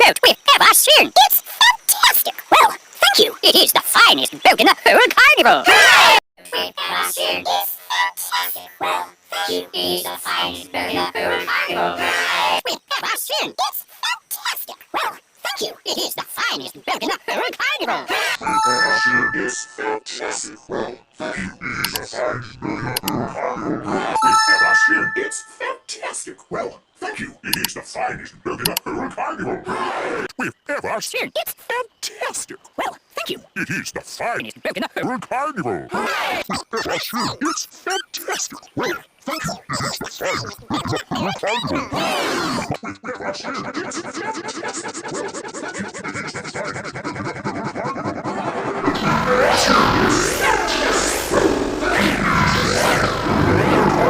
boat we've ever seen. It's fantastic. Well, thank you. It is the finest boat in the whole carnival. We've ever seen. It's fantastic. Well, thank you. It is the finest boat in the whole carnival. We've ever seen. It's fantastic. Well, thank you. It is the finest boat in the whole carnival. It's fantastic. Well, thank you. It is the finest boat in the whole carnival. We've ever seen. It's fantastic. Well, thank you. It is the finest boat in the whole carnival. We've ever seen. It's fantastic. Well, thank you. It is the finest boat in the whole carnival. We've ever seen. It's fantastic. Well, thank you. It is the finest boat in the whole carnival. We've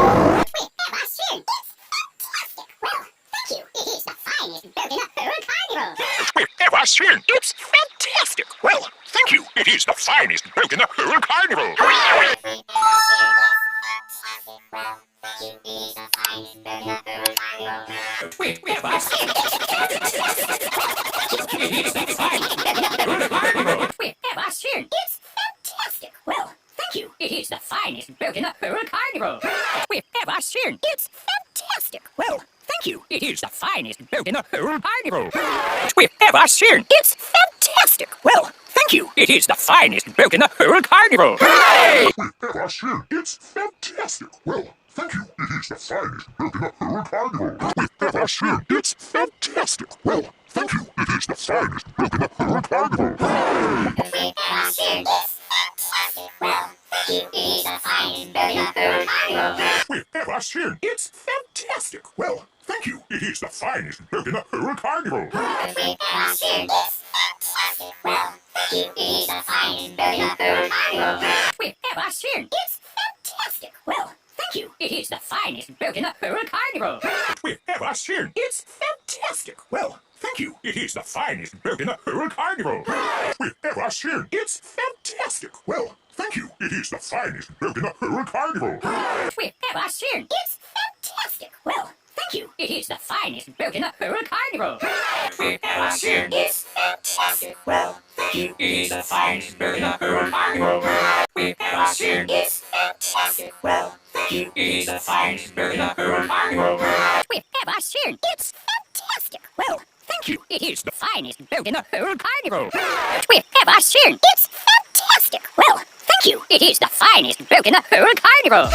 ever seen. It's fantastic. Well, thank you. It is the finest boat in the whole carnival. We've ever seen. It's fantastic. Well, thank you. It is the finest boat in the whole carnival. We've ever seen. It is the finest boat in the whole carnival. We've ever seen. It's fantastic. Well, thank you. It is the finest boat in the whole carnival. We've ever seen. It's fantastic. Well, thank you. It is the finest boat in the whole carnival. We've ever seen. It's fantastic. Well, thank you. It is the finest boat in the whole carnival. We've ever seen. It's fantastic. Well, thank you. It is the finest boat in the whole carnival. We've ever seen. It's fantastic. Well, thank you. It is the finest boat in the whole carnival. We've ever seen. It's fantastic. Well, thank you. It is the finest boat in the whole carnival. We've ever seen. It's fantastic. Well, thank you. It is the finest boat in the whole carnival. We've ever seen. It's fantastic. Well, thank you. It is the finest boat in the whole carnival. We've ever seen. It's fantastic. Well, thank you. It is the finest boat in the whole carnival. We've ever seen. It's fantastic. Well, thank you. It is the finest boat in the whole carnival. We've ever seen. It's fantastic. Well, thank you. It is the finest boat in the whole carnival. We've ever seen. It's fantastic. Well, thank you. It is the finest boat in the whole carnival. We've ever seen. It's fantastic. Well, thank you. It is the finest boat in the whole carnival. We've ever seen. It's fantastic. Well, thank you. It is the finest boat in the whole carnival. We've ever seen. It's fantastic. Well, thank you. It is the finest boat in the whole carnival. We've ever seen. It's fantastic. Well, thank you. It is the finest boat in the whole carnival.